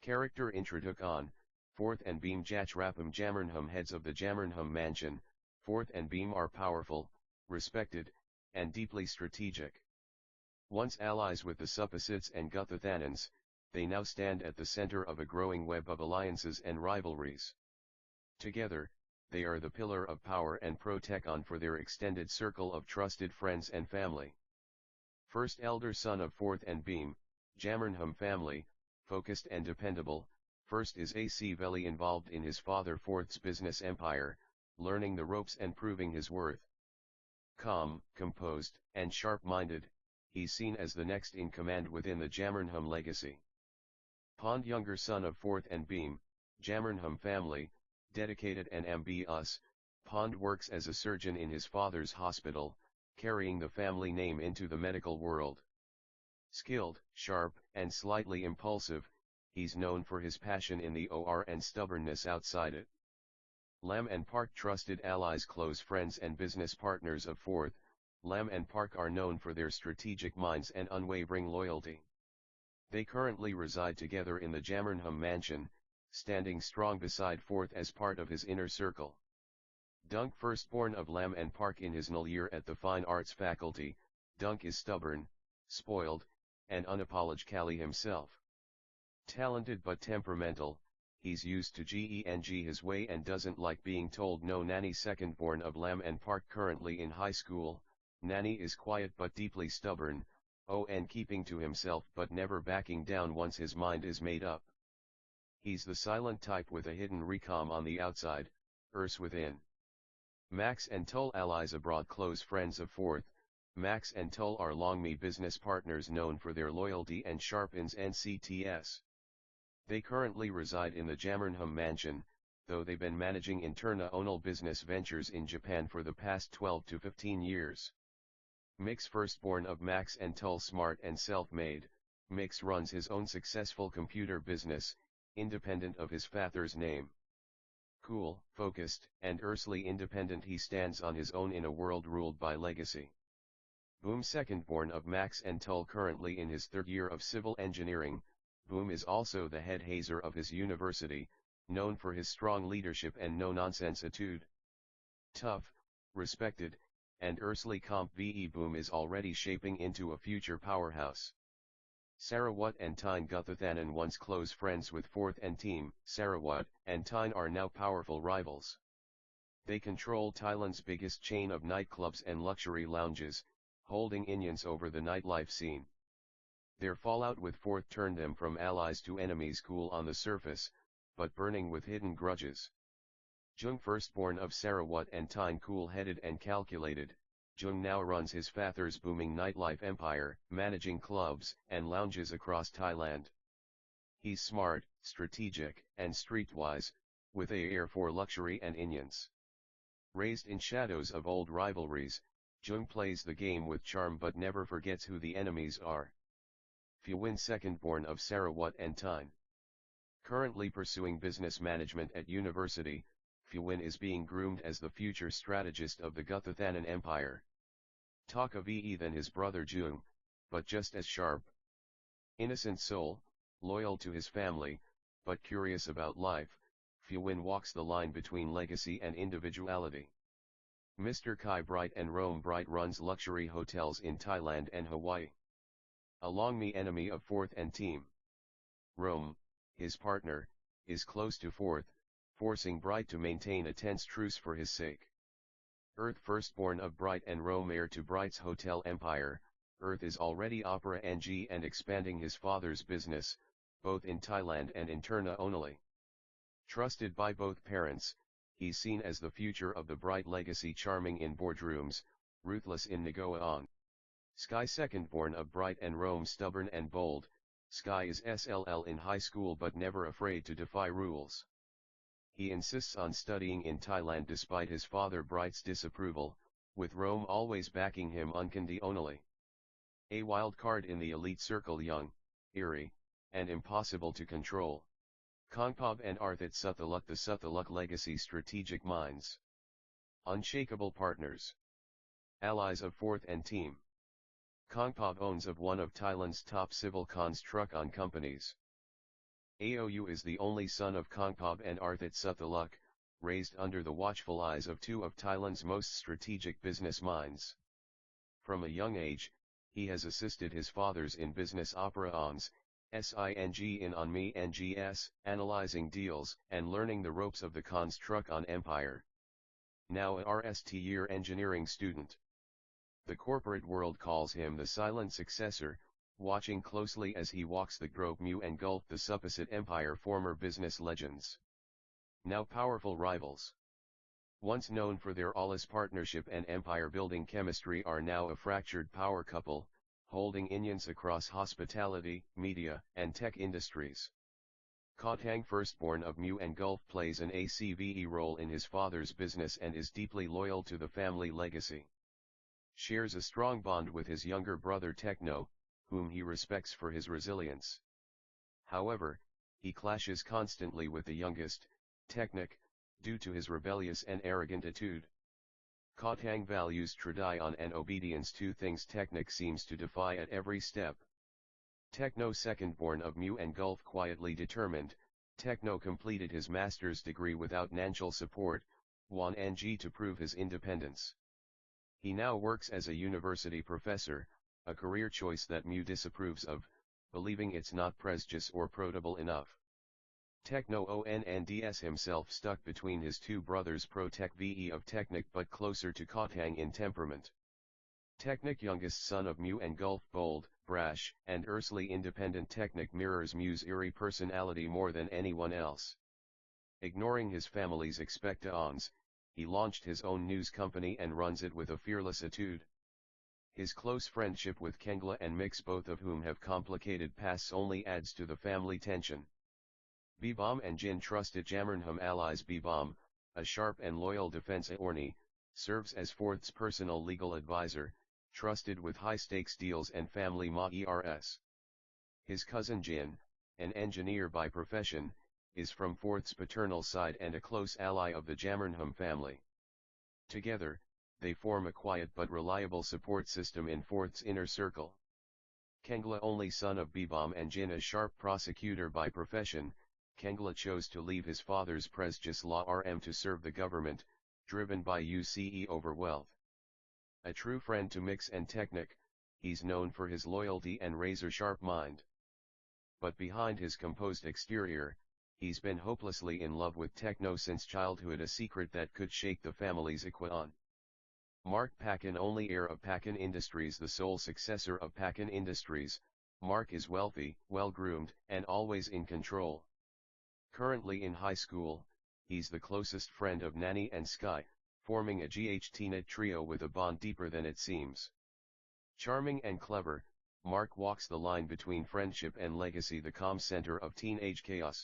Character Introduction, Forth and Beam Jachrapam Jamernham. Heads of the Jamernham mansion, Forth and Beam are powerful, respected, and deeply strategic. Once allies with the Supposites and Guthathanans, they now stand at the center of a growing web of alliances and rivalries. Together, they are the pillar of power and protecon for their extended circle of trusted friends and family. First elder son of Forth and Beam, Jamernham family, focused and dependable. First is AC Veli, involved in his father Forth's business empire, learning the ropes and proving his worth. Calm, composed, and sharp-minded, he's seen as the next in command within the Jamernham legacy. Pond, younger son of Forth and Beam, Jamernham family, dedicated and ambitious. Pond works as a surgeon in his father's hospital, carrying the family name into the medical world. Skilled, sharp, and slightly impulsive, he's known for his passion in the OR and stubbornness outside it. Lam and Park, trusted allies, close friends and business partners of Forth. Lam and Park are known for their strategic minds and unwavering loyalty. They currently reside together in the Jamernham mansion, standing strong beside Forth as part of his inner circle. Dunk, firstborn of Lam and Park in his null year at the Fine Arts faculty, Dunk is stubborn, spoiled, and unapologetically himself. Talented but temperamental, he's used to geng his way and doesn't like being told no. Nanny, secondborn of Lam and Park, currently in high school, Nanny is quiet but deeply stubborn, and keeping to himself but never backing down once his mind is made up. He's the silent type with a hidden recom on the outside, within. Max and Tull, allies abroad, close friends of Forth. Max and Tull are long-me business partners known for their loyalty and sharpens NCTS. They currently reside in the Jamernham mansion, though they've been managing international business ventures in Japan for the past 12 to 15 years. Mix, firstborn of Max and Tull, smart and self-made. Mix runs his own successful computer business, independent of his father's name. Cool, focused, and earthly independent, he stands on his own in a world ruled by legacy. Boom, secondborn of Max and Tull, currently in his third year of civil engineering. Boom is also the head hazer of his university, known for his strong leadership and no-nonsense attitude. Tough, respected, and earthly comp-ve, Boom is already shaping into a future powerhouse. Sarawat and Tyne Guthathanan, once close friends with Forth and team, Sarawat and Tyne are now powerful rivals. They control Thailand's biggest chain of nightclubs and luxury lounges, holding Indians over the nightlife scene. Their fallout with Forth turned them from allies to enemies, cool on the surface, but burning with hidden grudges. Jung, firstborn of Sarawat and Tyne, cool-headed and calculated. Jung now runs his father's booming nightlife empire, managing clubs and lounges across Thailand. He's smart, strategic, and streetwise, with a air for luxury and Indians. Raised in shadows of old rivalries, Jung plays the game with charm but never forgets who the enemies are. Phewin, secondborn of Sarawat and Tyne. Currently pursuing business management at university, Phewin is being groomed as the future strategist of the Guthathanan Empire. Talk of than his brother Jung, but just as sharp. Innocent soul, loyal to his family, but curious about life, Phewin walks the line between legacy and individuality. Mr. Kai Bright and Rome Bright runs luxury hotels in Thailand and Hawaii. A long-me enemy of Forth and team. Rome, his partner, is close to Forth, forcing Bright to maintain a tense truce for his sake. Earth, firstborn of Bright and Rome, heir to Bright's hotel empire. Earth is already opera ng and expanding his father's business, both in Thailand and internationally. Trusted by both parents, he's seen as the future of the Bright legacy, charming in boardrooms, ruthless in negotiating. Sky, secondborn of Bright and Rome, stubborn and bold. Sky is SLL in high school but never afraid to defy rules. He insists on studying in Thailand despite his father Bright's disapproval, with Rome always backing him unconditionally. A wild card in the elite circle, young, eerie, and impossible to control. Kongpov and Arthit Suthaluk, the Suthaluk legacy strategic minds. Unshakable partners. Allies of Forth and team. Kongpov owns of one of Thailand's top civil construction companies. Aou is the only son of Kongpab and Arthit Suthaluk, raised under the watchful eyes of two of Thailand's most strategic business minds. From a young age, he has assisted his fathers in business operations, SING in on me NGS, analyzing deals and learning the ropes of the construct on empire. Now a RST-year engineering student. The corporate world calls him the silent successor, watching closely as he walks the Group Mu and Gulf the supposite empire former business legends. Now powerful rivals. Once known for their always partnership and empire-building chemistry are now a fractured power couple, holding unions across hospitality, media, and tech industries. Kotang, firstborn of Mu and Gulf, plays an ACVE role in his father's business and is deeply loyal to the family legacy. Shares a strong bond with his younger brother Techno, whom he respects for his resilience. However, he clashes constantly with the youngest, Technic, due to his rebellious and arrogant attitude. Kotang values tradition and obedience, two things Technic seems to defy at every step. Techno, secondborn of Mu and Gulf, quietly determined, Techno completed his master's degree without financial support, Wan Ng, to prove his independence. He now works as a university professor, a career choice that Mu disapproves of, believing it's not prestigious or protable enough. Techno Onns himself stuck between his two brothers, Pro-Tech VE of Technic but closer to Kotang in temperament. Technic, youngest son of Mu and Gulf, bold, brash, and earthly independent. Technic mirrors Mu's eerie personality more than anyone else. Ignoring his family's expectations, he launched his own news company and runs it with a fearless attitude. His close friendship with Kengla and Mix, both of whom have complicated pasts, only adds to the family tension. Bebom and Jin, trusted Jamernham allies. Bebom, a sharp and loyal defense attorney, serves as Forth's personal legal advisor, trusted with high-stakes deals and family ma-ers. His cousin Jin, an engineer by profession, is from Forth's paternal side and a close ally of the Jamernham family. Together, they form a quiet but reliable support system in Forth's inner circle. Kengla, only son of Bebom and Jin, a sharp prosecutor by profession, Kengla chose to leave his father's prestigious law firm to serve the government, driven by UCE over wealth. A true friend to Mix and Technic, he's known for his loyalty and razor-sharp mind. But behind his composed exterior, he's been hopelessly in love with Techno since childhood, a secret that could shake the family's equine. Mark Pakan, only heir of Pakan Industries, the sole successor of Pakan Industries, Mark is wealthy, well-groomed, and always in control. Currently in high school, he's the closest friend of Nani and Sky, forming a GHT-knit trio with a bond deeper than it seems. Charming and clever, Mark walks the line between friendship and legacy, the calm center of teenage chaos.